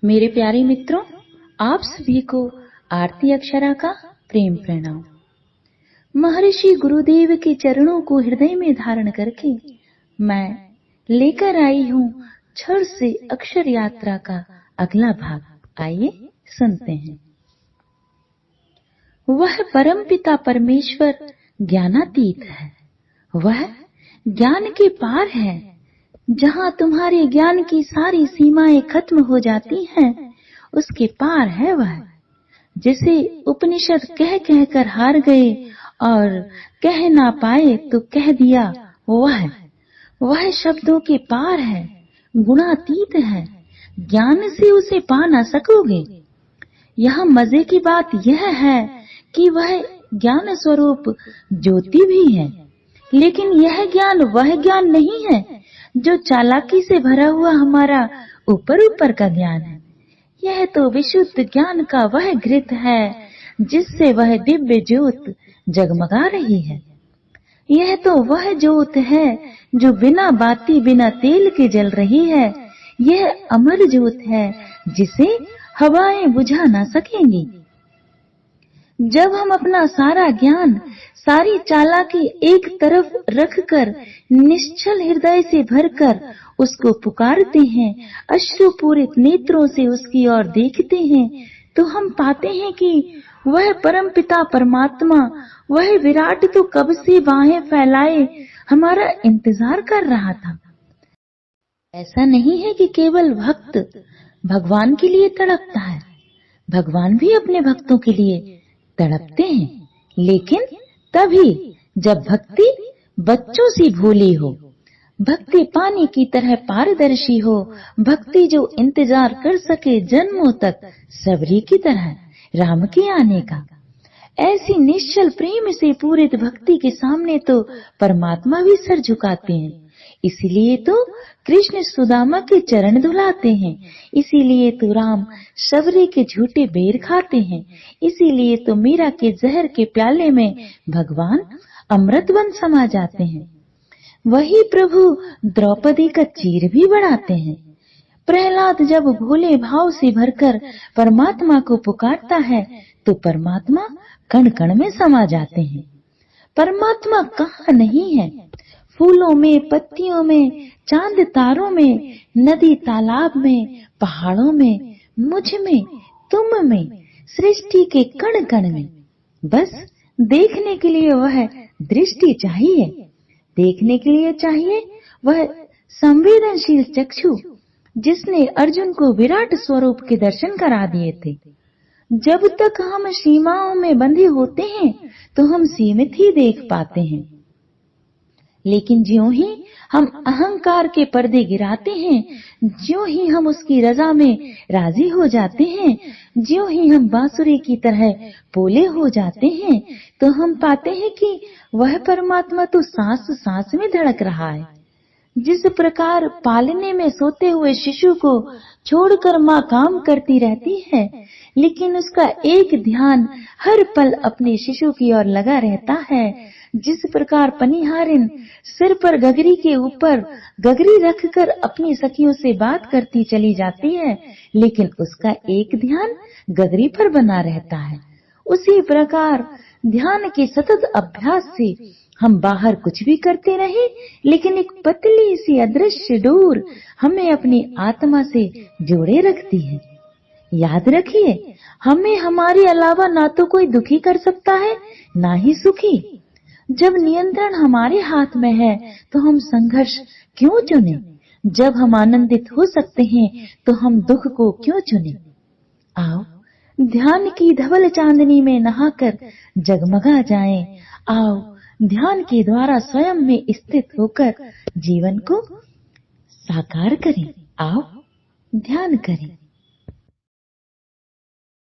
मेरे प्यारे मित्रों, आप सभी को आरती अक्षरा का प्रेम प्रणाम। महर्षि गुरुदेव के चरणों को हृदय में धारण करके मैं लेकर आई हूँ क्षर से अक्षर यात्रा का अगला भाग। आइए सुनते हैं। वह परमपिता परमेश्वर ज्ञानातीत है, वह ज्ञान के पार है। जहाँ तुम्हारे ज्ञान की सारी सीमाएं खत्म हो जाती हैं, उसके पार है वह। जिसे उपनिषद कह कह कर हार गए और कह ना पाए तो कह दिया, वह शब्दों के पार है, गुणातीत है। ज्ञान से उसे पा ना सकोगे। यहाँ मजे की बात यह है कि वह ज्ञान स्वरूप ज्योति भी है, लेकिन यह ज्ञान वह ज्ञान नहीं है जो चालाकी से भरा हुआ हमारा ऊपर ऊपर का ज्ञान है। यह तो विशुद्ध ज्ञान का वह घृत है जिससे वह दिव्य ज्योत जगमगा रही है। यह तो वह ज्योत है जो बिना बाती बिना तेल के जल रही है। यह अमर ज्योत है जिसे हवाएं बुझा ना सकेंगी। जब हम अपना सारा ज्ञान, सारी चालाकी एक तरफ रखकर निश्चल हृदय से भरकर उसको पुकारते हैं, अश्रुपूरित नेत्रों से उसकी ओर देखते हैं, तो हम पाते हैं कि वह परमपिता परमात्मा, वह विराट तो कब से बाहें फैलाए हमारा इंतजार कर रहा था। ऐसा नहीं है कि केवल भक्त भगवान के लिए तड़पता है, भगवान भी अपने भक्तों के लिए तड़पते हैं, लेकिन तभी जब भक्ति बच्चों सी भोली हो, भक्ति पानी की तरह पारदर्शी हो, भक्ति जो इंतजार कर सके जन्मों तक सबरी की तरह राम के आने का। ऐसी निश्चल प्रेम से पूरित भक्ति के सामने तो परमात्मा भी सर झुकाते हैं। इसीलिए तो कृष्ण सुदामा के चरण धुलाते हैं, इसीलिए तो राम शबरी के झूठे बेर खाते हैं, इसीलिए तो मीरा के जहर के प्याले में भगवान अमृत बन समा जाते हैं। वही प्रभु द्रौपदी का चीर भी बढ़ाते हैं। प्रहलाद जब भोले भाव से भरकर परमात्मा को पुकारता है तो परमात्मा कण कण में समा जाते हैं। परमात्मा कहाँ नहीं है? फूलों में, पत्तियों में, चांद तारों में, नदी तालाब में, पहाड़ों में, मुझ में, तुम में, सृष्टि के कण कण में। बस देखने के लिए वह दृष्टि चाहिए, देखने के लिए चाहिए वह संवेदनशील चक्षु जिसने अर्जुन को विराट स्वरूप के दर्शन करा दिए थे। जब तक हम सीमाओं में बंधे होते हैं तो हम सीमित ही देख पाते हैं, लेकिन ज्यों ही हम अहंकार के पर्दे गिराते हैं, ज्यों ही हम उसकी रजा में राजी हो जाते हैं, ज्यों ही हम बांसुरी की तरह पोले हो जाते हैं, तो हम पाते हैं कि वह परमात्मा तो सांस सांस में धड़क रहा है। जिस प्रकार पालने में सोते हुए शिशु को छोड़कर माँ काम करती रहती है, लेकिन उसका एक ध्यान हर पल अपने शिशु की ओर लगा रहता है, जिस प्रकार पनिहारिन सिर पर गगरी के ऊपर गगरी रखकर अपनी सखियों से बात करती चली जाती है, लेकिन उसका एक ध्यान गगरी पर बना रहता है, उसी प्रकार ध्यान के सतत अभ्यास से हम बाहर कुछ भी करते रहे, लेकिन एक पतली सी अदृश्य डोर हमें अपनी आत्मा से जोड़े रखती है। याद रखिए, हमें हमारे अलावा ना तो कोई दुखी कर सकता है, ना ही सुखी। जब नियंत्रण हमारे हाथ में है तो हम संघर्ष क्यों चुने? जब हम आनंदित हो सकते हैं तो हम दुख को क्यों चुने? आओ ध्यान की धवल चांदनी में नहाकर जगमगा जाएं। आओ ध्यान के द्वारा स्वयं में स्थित होकर जीवन को साकार करें। आओ ध्यान करें।